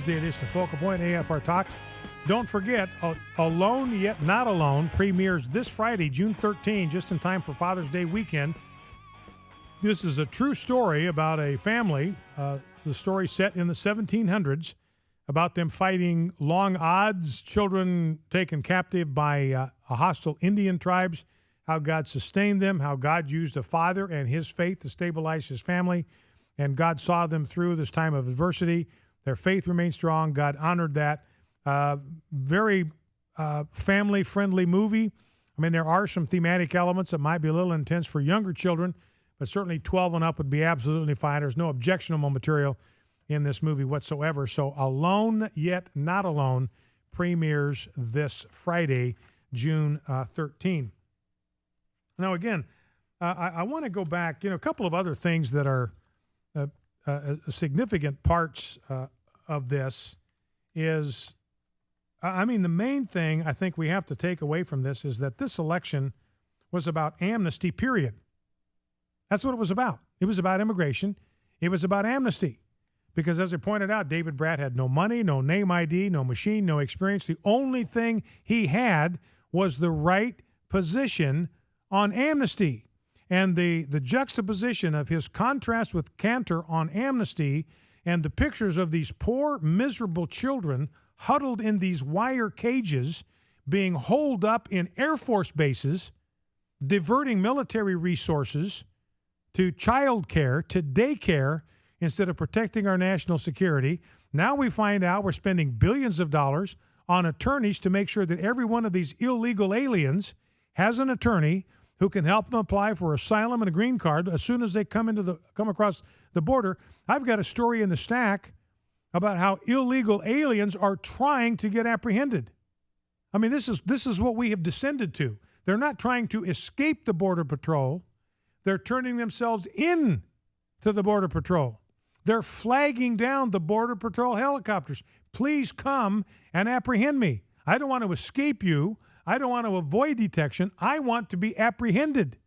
edition of Focal Point AFR Talk. Don't forget, Alone Yet Not Alone premieres this Friday, June 13, just in time for Father's Day weekend. This is a true story about a family, the story set in the 1700s, about them fighting long odds, children taken captive by hostile Indian tribes, how God sustained them, how God used a father and his faith to stabilize his family, and God saw them through this time of adversity. Their faith remained strong. God honored that. Very family-friendly movie. I mean, there are some thematic elements that might be a little intense for younger children, but certainly 12 and up would be absolutely fine. There's no objectionable material in this movie whatsoever. So Alone Yet Not Alone premieres this Friday, June 13. Now, again, I want to go back, a couple of other things that are significant parts of this is, the main thing I think we have to take away from this is that this election was about amnesty, period. That's what it was about. It was about immigration. It was about amnesty. Because as I pointed out, David Brat had no money, no name ID, no machine, no experience. The only thing he had was the right position on amnesty. And the juxtaposition of his contrast with Cantor on amnesty and the pictures of these poor, miserable children huddled in these wire cages being holed up in Air Force bases, diverting military resources to child care, to daycare, instead of protecting our national security. Now we find out we're spending billions of dollars on attorneys to make sure that every one of these illegal aliens has an attorney who can help them apply for asylum and a green card as soon as they come across the border. I've got a story in the stack about how illegal aliens are trying to get apprehended. I mean, this is what we have descended to. They're not trying to escape the Border Patrol. They're turning themselves in to the Border Patrol. They're flagging down the Border Patrol helicopters. Please come and apprehend me. I don't want to escape you. I don't want to avoid detection. I want to be apprehended,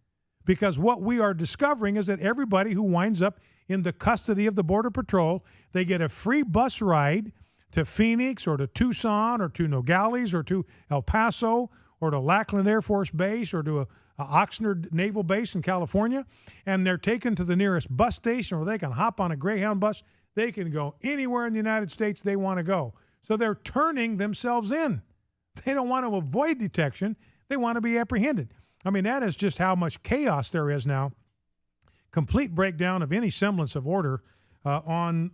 because what we are discovering is that everybody who winds up in the custody of the Border Patrol, they get a free bus ride to Phoenix or to Tucson or to Nogales or to El Paso or to Lackland Air Force Base or to a Oxnard Naval Base in California, and they're taken to the nearest bus station where they can hop on a Greyhound bus. They can go anywhere in the United States they want to go. So they're turning themselves in. They don't want to avoid detection. They want to be apprehended. I mean, that is just how much chaos there is now. Complete breakdown of any semblance of order on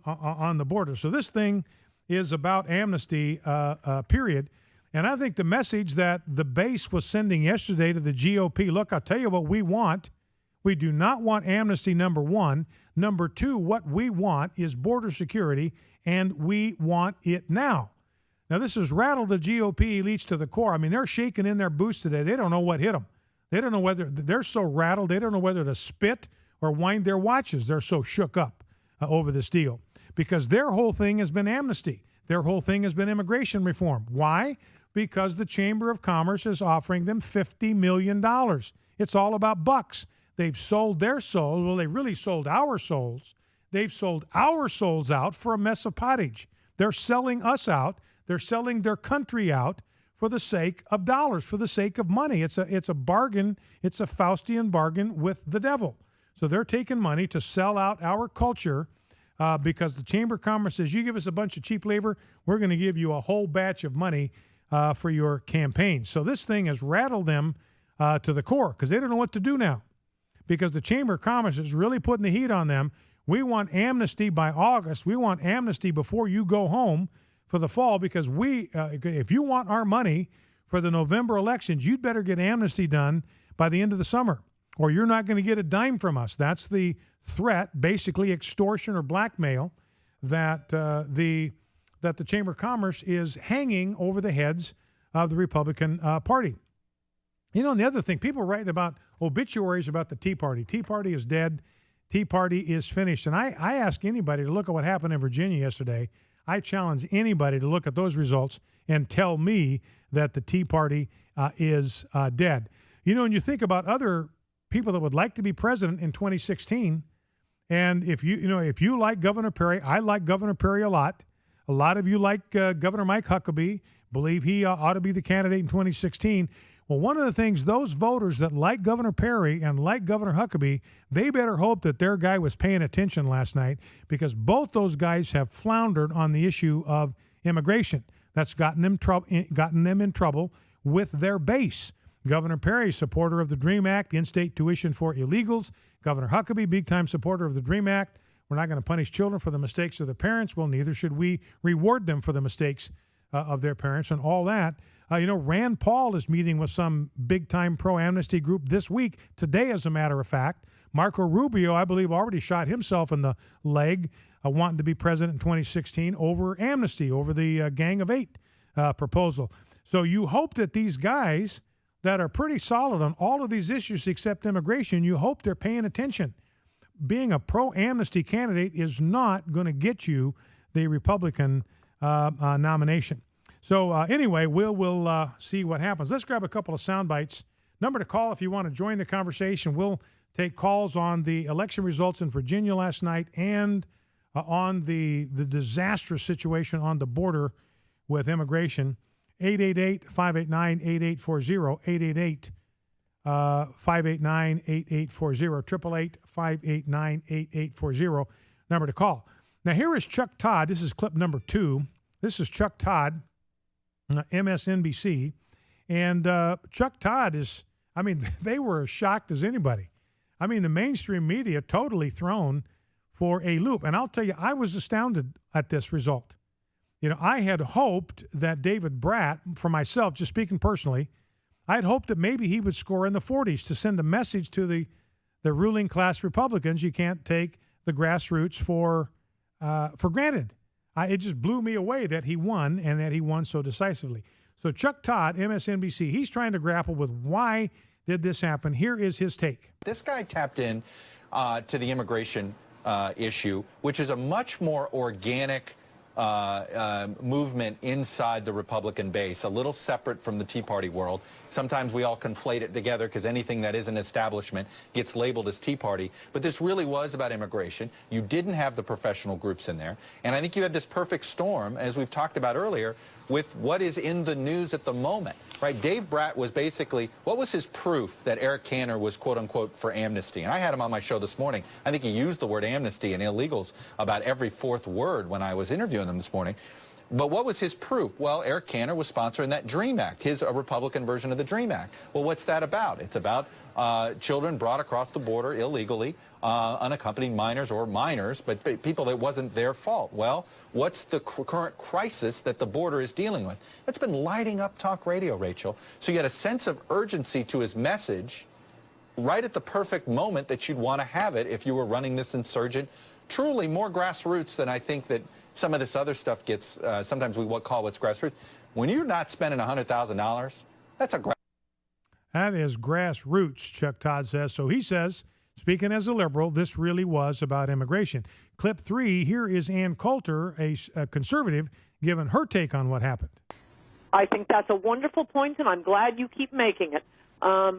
the border. So this thing is about amnesty, period. And I think the message that the base was sending yesterday to the GOP, look, I'll tell you what we want. We do not want amnesty, number one. Number two, what we want is border security, and we want it now. Now, this has rattled the GOP elites to the core. I mean, they're shaking in their boots today. They don't know what hit them. They don't know whether they're so rattled. They don't know whether to spit or wind their watches. They're so shook up over this deal, because their whole thing has been amnesty. Their whole thing has been immigration reform. Why? Because the Chamber of Commerce is offering them $50 million. It's all about bucks. They've sold their souls. Well, they really sold our souls. They've sold our souls out for a mess of pottage. They're selling us out. They're selling their country out for the sake of dollars, for the sake of money. It's a bargain. It's a Faustian bargain with the devil. So they're taking money to sell out our culture because the Chamber of Commerce says, you give us a bunch of cheap labor, we're going to give you a whole batch of money for your campaign. So this thing has rattled them to the core, because they don't know what to do now, because the Chamber of Commerce is really putting the heat on them. We want amnesty by August. We want amnesty before you go home for the fall, because if you want our money for the November elections, you'd better get amnesty done by the end of the summer, or you're not going to get a dime from us. That's the threat, basically extortion or blackmail, that the Chamber of Commerce is hanging over the heads of the Republican Party. And the other thing, people write about obituaries about the Tea Party. Tea Party is dead. Tea Party is finished. And I ask anybody to look at what happened in Virginia yesterday. I challenge anybody to look at those results and tell me that the Tea Party is dead. And you think about other people that would like to be president in 2016, and if you like Governor Perry, I like Governor Perry a lot. A lot of you like Governor Mike Huckabee, believe he ought to be the candidate in 2016. Well, one of the things, those voters that like Governor Perry and like Governor Huckabee, they better hope that their guy was paying attention last night, because both those guys have floundered on the issue of immigration. That's gotten them in trouble with their base. Governor Perry, supporter of the DREAM Act, in-state tuition for illegals. Governor Huckabee, big-time supporter of the DREAM Act. We're not going to punish children for the mistakes of their parents. Well, neither should we reward them for the mistakes of their parents and all that. Rand Paul is meeting with some big-time pro-amnesty group this week, today as a matter of fact. Marco Rubio, I believe, already shot himself in the leg wanting to be president in 2016 over amnesty, over the Gang of Eight proposal. So you hope that these guys that are pretty solid on all of these issues except immigration, you hope they're paying attention. Being a pro-amnesty candidate is not going to get you the Republican nomination. So anyway, we'll see what happens. Let's grab a couple of sound bites. Number to call if you want to join the conversation. We'll take calls on the election results in Virginia last night and on the disastrous situation on the border with immigration. 888-589-8840, 888-589-8840, 888-589-8840, number to call. Now, here is Chuck Todd. This is clip number 2. This is Chuck Todd, MSNBC. And Chuck Todd is, they were as shocked as anybody. The mainstream media totally thrown for a loop. And I'll tell you, I was astounded at this result. I had hoped that David Brat, for myself, just speaking personally, I had hoped that maybe he would score in the 40s to send a message to the ruling class Republicans. You can't take the grassroots for granted. It just blew me away that he won, and that he won so decisively. So Chuck Todd, MSNBC, he's trying to grapple with why did this happen. Here is his take. This guy tapped in to the immigration issue, which is a much more organic movement inside the Republican base, a little separate from the Tea Party world. Sometimes we all conflate it together because anything that is an establishment gets labeled as Tea Party. But this really was about immigration. You didn't have the professional groups in there. And I think you had this perfect storm, as we've talked about earlier, with what is in the news at the moment, right? Dave Brat was basically, what was his proof that Eric Cantor was, quote unquote, for amnesty? And I had him on my show this morning. I think he used the word amnesty and illegals about every fourth word when I was interviewing them this morning. But what was his proof? Well, Eric Cantor was sponsoring that DREAM Act, a Republican version of the DREAM Act. Well, what's that about? It's about children brought across the border illegally, unaccompanied minors or minors, but people that wasn't their fault. Well, what's the current crisis that the border is dealing with? That's been lighting up talk radio, Rachel. So you had a sense of urgency to his message right at the perfect moment that you'd want to have it if you were running this insurgent, truly more grassroots than I think that some of this other stuff gets. Sometimes we call what's grassroots. When you're not spending $100,000, that's a that is grassroots, Chuck Todd says. So he says, speaking as a liberal, this really was about immigration. Clip 3, here is Ann Coulter, a conservative, giving her take on what happened. I think that's a wonderful point, and I'm glad you keep making it,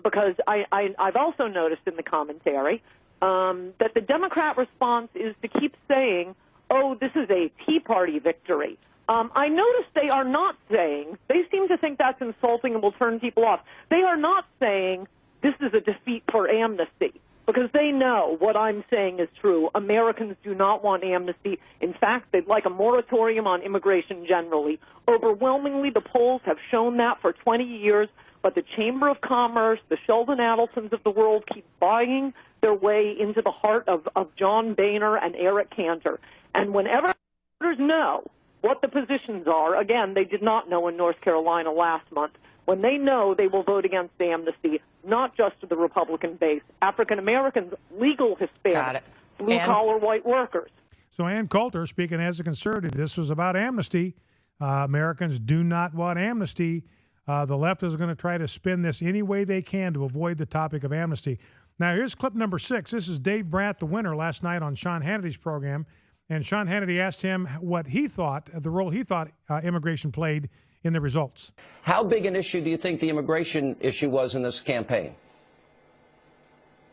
because I've also noticed in the commentary that the Democrat response is to keep saying, oh, this is a Tea Party victory. I noticed they are not saying, they seem to think that's insulting and will turn people off. They are not saying this is a defeat for amnesty, because they know what I'm saying is true. Americans do not want amnesty. In fact, they'd like a moratorium on immigration generally. Overwhelmingly, the polls have shown that for 20 years, but the Chamber of Commerce, the Sheldon Adelsons of the world keep buying their way into the heart of John Boehner and Eric Cantor. And whenever voters know what the positions are, again, they did not know in North Carolina last month, when they know they will vote against amnesty, not just to the Republican base, African Americans, legal Hispanics, blue-collar white workers. So Ann Coulter, speaking as a conservative, this was about amnesty. Americans do not want amnesty. The left is going to try to spin this any way they can to avoid the topic of amnesty. Now, here's clip number 6. This is Dave Brat, the winner, last night on Sean Hannity's program. And Sean Hannity asked him what he thought, the role he thought immigration played in the results. How big an issue do you think the immigration issue was in this campaign?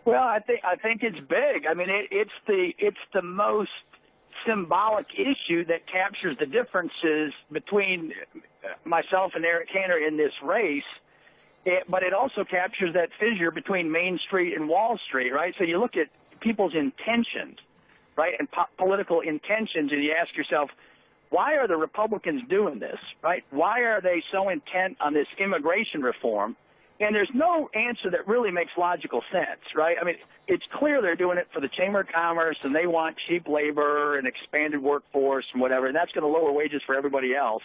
Well, I think it's big. I mean, it's the most symbolic issue that captures the differences between myself and Eric Cantor in this race. But it also captures that fissure between Main Street and Wall Street, right? So you look at people's intentions, right, and political intentions, and you ask yourself, why are the Republicans doing this, right? Why are they so intent on this immigration reform? And there's no answer that really makes logical sense, right? I mean, it's clear they're doing it for the Chamber of Commerce, and they want cheap labor and expanded workforce and whatever, and that's going to lower wages for everybody else.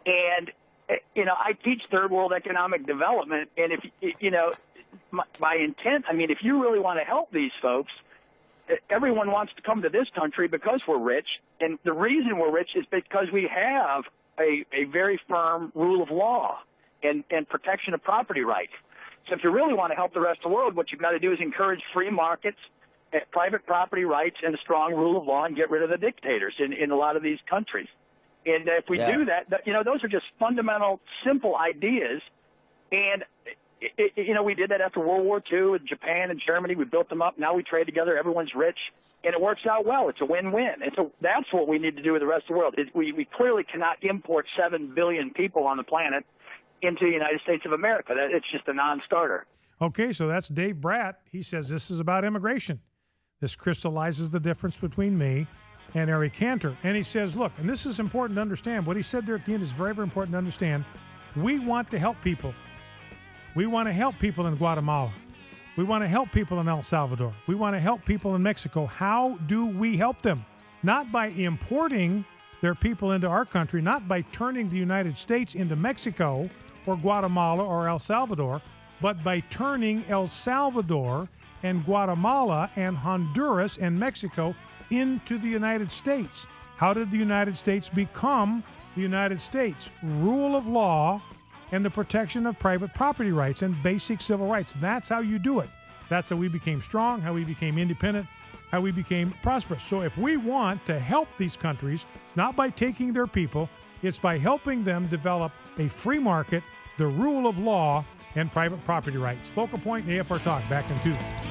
And I teach third world economic development, and if, by intent, I mean, if you really want to help these folks, everyone wants to come to this country because we're rich, and the reason we're rich is because we have a very firm rule of law and protection of property rights. So if you really want to help the rest of the world, what you've got to do is encourage free markets, private property rights, and a strong rule of law, and get rid of the dictators in a lot of these countries. And if we do that, those are just fundamental, simple ideas. And, we did that after World War II with Japan and Germany. We built them up. Now we trade together. Everyone's rich. And it works out well. It's a win-win. And so that's what we need to do with the rest of the world. We clearly cannot import 7 billion people on the planet into the United States of America. It's just a non-starter. Okay, so that's Dave Brat. He says this is about immigration. This crystallizes the difference between me and Eric Cantor. And he says, look, and this is important to understand. What he said there at the end is very, very important to understand. We want to help people. We want to help people in Guatemala. We want to help people in El Salvador. We want to help people in Mexico. How do we help them? Not by importing their people into our country, not by turning the United States into Mexico or Guatemala or El Salvador, but by turning El Salvador and Guatemala and Honduras and Mexico into the United States. How did the United States become the United States? Rule of law and the protection of private property rights and basic civil rights. That's how you do it. That's how we became strong, how we became independent, how we became prosperous. So if we want to help these countries, not by taking their people, it's by helping them develop a free market, the rule of law, and private property rights. Focal Point and AFR Talk, back in 2.